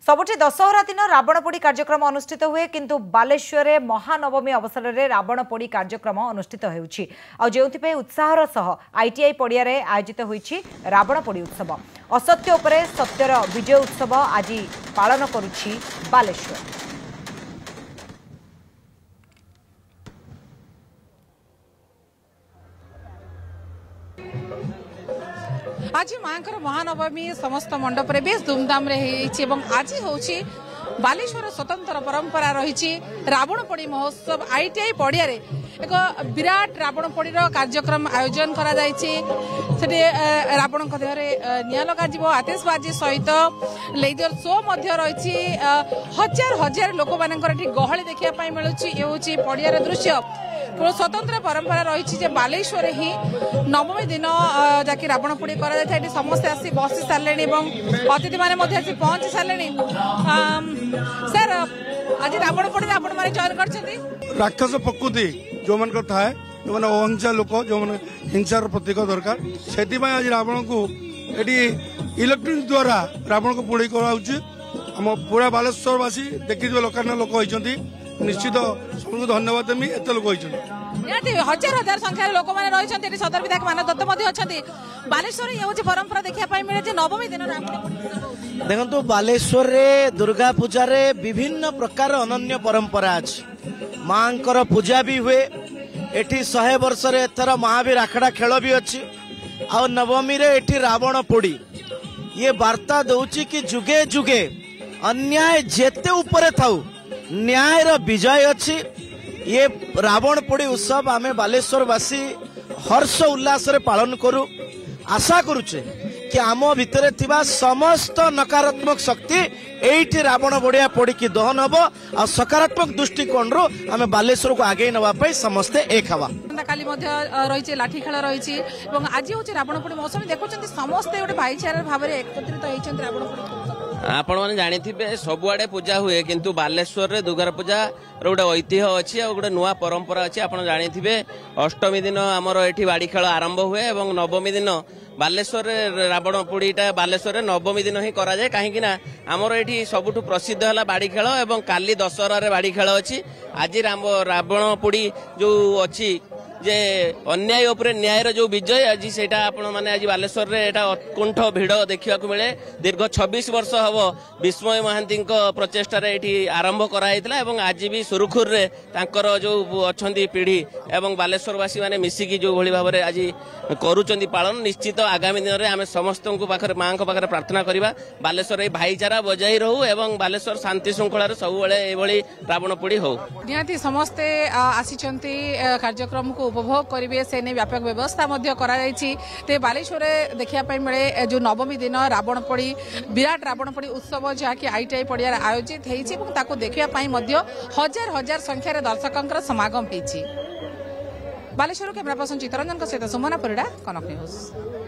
सबुठी दशहरा दिन रावण पोड़ी कार्यक्रम अनुष्ठित हुए किंतु बालेश्वर में महानवमी अवसर में रावण पोड़ी कार्यक्रम अनुष्ठित होउछि उत्साहर सह आईटीआई पड़िया रे आयोजित होइछि रावण पोड़ी उत्सव। असत्य उपरे सत्यर विजय उत्सव आज पालन करुछि बालेश्वर। आज माँ महानवमी समस्त मंडप रे बेस धूमधाम रे आज होची बालेश्वर स्वतंत्र परंपरा रही रावण पोड़ी महोत्सव आईटीआई पड़िया रे एक विराट रावण पोड़ी कार्यक्रम आयोजन करा जायछि। रावण देहरे निया लगा आतिशबाजी सहित लेजर शो रही हजार हजार लोक मान गहली देखा मिलूँ ये पड़िया दृश्य स्वतंत्र परंपरा रही बालेश्वर ही नवमी दिन जाकि रावण पोड़ी कर समस्ते आसी बसी सारे अतिथि मैंने आसी पहुंची सारे। सर आज रावण पोड़ी आपण माने चयन कर राक्षस प्रकृति जो मन थाए जो मैंने अहिंसा लोक जो मैंने हिंसार प्रतीक दरकार से आज रावण को ये इलेक्ट्रोनिक द्वारा रावण को पोड़ी कराम पूरा बालेश्वरवासी देखी लोकान लोक होती निश्चित सबको धन्यवाद देमी एत लोक हजार हजार संख्यार लोक मैंने रही सदर विधायक मान दत्त बालेश्वर ये परंपरा देखा मिले नवमी दिन देखो बालेश्वर रे दुर्गा पूजा रे विभिन्न प्रकार अनन्य परंपरा अच्छी माँ पूजा भी हुए एठी 100 वर्ष रे एथर महावीर आखड़ा खेल भी अच्छी आ नवमी रे एठी रावण पोड़ी ये वार्ता दौची कि जुगे जुगे अन्याय जेते ऊपर थाउ न्याय रो विजय अच्छी। ये रावण पोड़ी उत्सव आमे बालेश्वर वासी हर्ष उल्लास रे पालन करू आशा करुचे कि आम भितर थिबा समस्त नकारात्मक शक्ति एठी रावण बड़िया पोड़ी की दहन हम आ सकारात्मक दृष्टिकोण रो आमे बालेश्वर को आगे नवा पाई समस्ते एक हवा। काली रही लाठी खेल रही आज हूँ रावण पोड़ी मौसम देखुं समस्ते गोटे भाईचारा भाव में एकत्रित होती रावण पोड़ी आपण मैंने जानी सबुआड़े पूजा हुए किंतु बालेश्वर रे दुर्गा पूजा गोटे ऐतिह्य अच्छी और गोटे नुआ परंपरा अच्छी। आपण जानी अष्टमी दिन आमर एठी बाड़ी खेल आरंभ हुए और नवमी दिन बालेश्वर रावण पोड़ीटा बालेश्वर नवमी दिन ही करा जाए कहीं आमर एठी सबुठु प्रसिद्ध है बाड़ी खेल और काली दशहरा बाड़ी खेल अच्छी। आज रावण पोड़ी जो अच्छी जे अन्याय उपरे न्यायर जो विजय आज सेटा आपण माने आज बालेश्वर रे एटा उत्कुंठ भिड़ देखा मिले दीर्घ 26 वर्ष हम विस्मय महांती प्रचेषा एठी आरंभ कराइला और आज भी सुरुखुर रे तांकर जो अच्छी पीढ़ी एवं बालेश्वरवासी माने मिसिकी जो भली भाव आज करूचंदी पालन निश्चित आगामी दिन में आम समस्त पाखे माँ पाखे प्रार्थना करवा बालेश्वर भाईचारा बजाई रहू एवं बालेश्वर शांति श्रृंखला सब बेले रावण पोड़ी हो निहाती समस्ते आसी कार्यक्रम को उपभोग करेंगे से नहीं व्यापक व्यवस्था ते बालेश्वर देखा मिले जो नवमी दिन रावण पोड़ी विराट रावण पोड़ी उत्सव जहाँकि आईटीआई पड़िया आयोजित होता देखापी हजार हजार संख्यार दर्शकों समागम होती। बालेश्वर कैमरा पर्सन चित्तरंजन सहित सुमना परिड़ा कनक न्यूज।